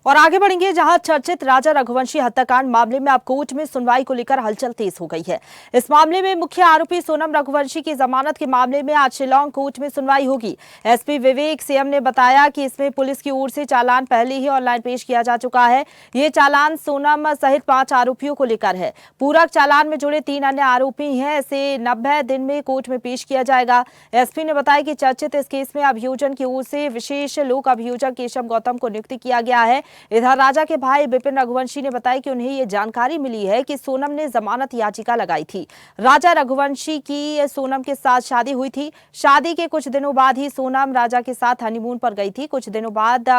और आगे बढ़ेंगे, जहां चर्चित राजा रघुवंशी हत्याकांड मामले में अब कोर्ट में सुनवाई को लेकर हलचल तेज हो गई है। इस मामले में मुख्य आरोपी सोनम रघुवंशी की जमानत के मामले में आज शिलांग कोर्ट में सुनवाई होगी। एसपी विवेक सीएम ने बताया कि इसमें पुलिस की ओर से चालान पहले ही ऑनलाइन पेश किया जा चुका है। ये चालान सोनम सहित 5 आरोपियों को लेकर है। पूरक चालान में जुड़े 3 अन्य आरोपी हैं। इसे 90 दिन में कोर्ट में पेश किया जाएगा। एसपी ने बताया कि चर्चित इस केस में अभियोजन की ओर से विशेष लोक अभियोजक केशव गौतम को नियुक्त किया गया है। इधर राजा के भाई विपिन रघुवंशी ने बताया कि उन्हें ये जानकारी मिली है कि सोनम ने जमानत याचिका लगाई थी। राजा रघुवंशी की सोनम के साथ शादी हुई थी। शादी के कुछ दिनों बाद ही सोनम राजा के साथ हनीमून पर गई थी। कुछ दिनों बाद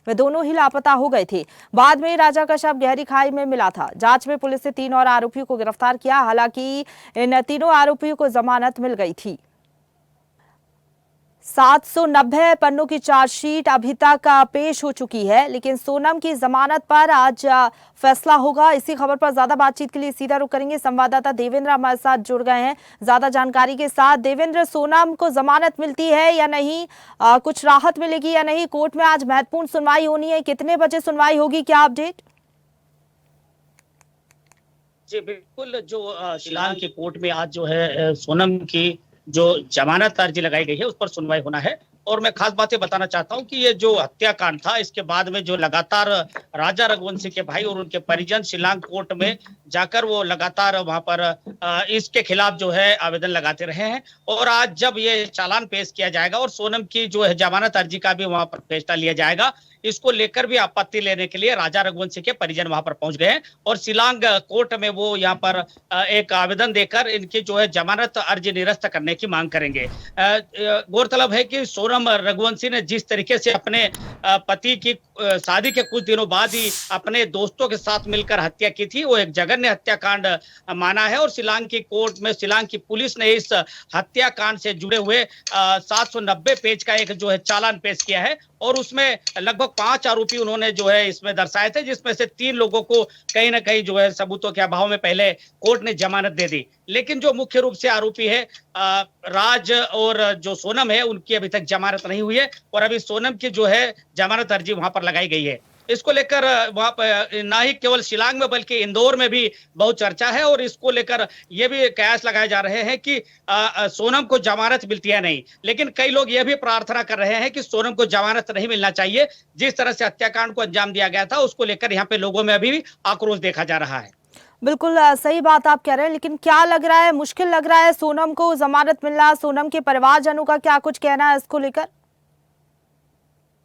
वे दोनों ही लापता हो गए थे। बाद में राजा का शव गहरी खाई में मिला था। जांच में पुलिस ने 3 और आरोपियों को गिरफ्तार किया। हालांकि इन तीनों आरोपियों को जमानत मिल गई थी। 790 पन्नों की चार्जशीट अभी तक पेश हो चुकी है, लेकिन सोनम की जमानत पर आज फैसला होगा। इसी खबर पर ज्यादा बातचीत के लिए सीधा रुख करेंगे। संवाददाता देवेंद्र हमारे साथ जुड़ गए हैं ज्यादा जानकारी के साथ। देवेंद्र, सोनम को जमानत मिलती है या नहीं, कुछ राहत मिलेगी या नहीं? कोर्ट में आज महत्वपूर्ण सुनवाई होनी है, कितने बजे सुनवाई होगी, क्या अपडेट? जी बिल्कुल, जो शिलांग की कोर्ट में आज जो है सोनम की जो जमानत अर्जी लगाई गई है उस पर सुनवाई होना है। और मैं खास बातें बताना चाहता हूं कि ये जो हत्याकांड था, इसके बाद में जो लगातार राजा रघुवंशी के भाई और उनके परिजन शिलांग कोर्ट में जाकर वो लगातार वहां पर इसके खिलाफ जो है आवेदन लगाते रहे हैं। और आज जब ये चालान पेश किया जाएगा और सोनम की जो है जमानत अर्जी का भी वहां पर फैसला लिया जाएगा, इसको लेकर भी आपत्ति लेने के लिए राजा रघुवंशी के परिजन वहां पर पहुंच गए हैं और शिलांग कोर्ट में वो यहाँ पर एक आवेदन देकर इनकी जो है जमानत अर्जी निरस्त करने की मांग करेंगे। गौरतलब है कि सोनम रघुवंशी ने जिस तरीके से अपने पति की शादी के कुछ दिनों बाद ही अपने दोस्तों के साथ मिलकर हत्या की थी, वो एक जघन्य हत्याकांड माना है। और शिलांग की कोर्ट में शिलांग की पुलिस ने इस हत्याकांड से जुड़े हुए 790 पेज का एक जो है चालान पेश किया है और उसमें लगभग 5 आरोपी उन्होंने जो है इसमें दर्शाए थे, जिसमें से 3 लोगों को कहीं ना कहीं जो है सबूतों के अभाव में पहले कोर्ट ने जमानत दे दी। लेकिन जो मुख्य रूप से आरोपी है राज और जो सोनम है, उनकी अभी तक जमानत नहीं हुई है और अभी सोनम की जो है जमानत अर्जी वहां पर लगाई गई है। इसको लेकर वहां पर ना ही केवल शिलांग में बल्कि इंदौर में भी बहुत चर्चा है और इसको लेकर ये भी कयास लगाए जा रहे हैं कि सोनम को जमानत मिलती है नहीं। लेकिन कई लोग ये भी प्रार्थना कर रहे हैं कि सोनम को जमानत नहीं मिलना चाहिए। जिस तरह से हत्याकांड को अंजाम दिया गया था, उसको लेकर यहाँ पे लोगों में अभी भी आक्रोश देखा जा रहा है। बिल्कुल सही बात आप कह रहे हैं, लेकिन क्या लग रहा है, मुश्किल लग रहा है सोनम को जमानत मिलना? सोनम के परिवारजनों का क्या कुछ कहना है इसको लेकर?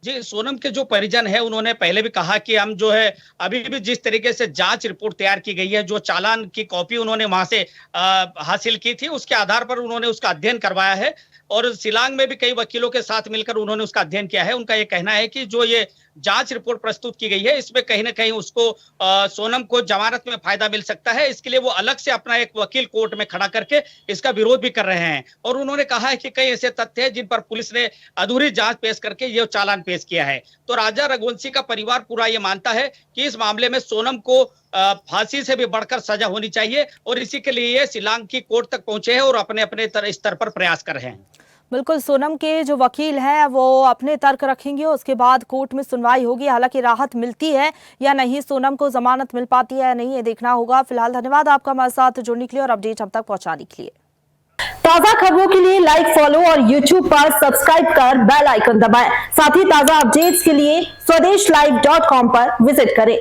जी, सोनम के जो परिजन है उन्होंने पहले भी कहा कि हम जो है अभी भी जिस तरीके से जांच रिपोर्ट तैयार की गई है, जो चालान की कॉपी उन्होंने वहां से हासिल की थी, उसके आधार पर उन्होंने उसका अध्ययन करवाया है और शिलांग में भी कई वकीलों के साथ मिलकर उन्होंने उसका अध्ययन किया है। उनका ये कहना है कि जो ये जांच रिपोर्ट प्रस्तुत की गई है, इसमें कहीं ना कहीं उसको सोनम को जमानत में फायदा मिल सकता है। इसके लिए वो अलग से अपना एक वकील कोर्ट में खड़ा करके इसका विरोध भी कर रहे हैं। और उन्होंने कहा है कि कई ऐसे तथ्य हैं जिन पर पुलिस ने अधूरी जांच पेश करके ये चालान पेश किया है। तो राजा रघुवंशी का परिवार पूरा ये मानता है कि इस मामले में सोनम को फांसी से भी बढ़कर सजा होनी चाहिए और इसी के लिए ये शिलांग की कोर्ट तक पहुंचे हैं और अपने अपने स्तर पर प्रयास कर रहे हैं। बिल्कुल, सोनम के जो वकील हैं वो अपने तर्क रखेंगे, उसके बाद कोर्ट में सुनवाई होगी। हालांकि राहत मिलती है या नहीं, सोनम को जमानत मिल पाती है या नहीं, ये देखना होगा। फिलहाल धन्यवाद आपका हमारे साथ जुड़ने के लिए और अपडेट हम तक पहुंचाने के लिए। ताजा खबरों के लिए लाइक, फॉलो और YouTube पर सब्सक्राइब कर बेल आइकन दबाएं। साथ ही ताजा अपडेट्स के लिए swedeshlive.com पर विजिट करें।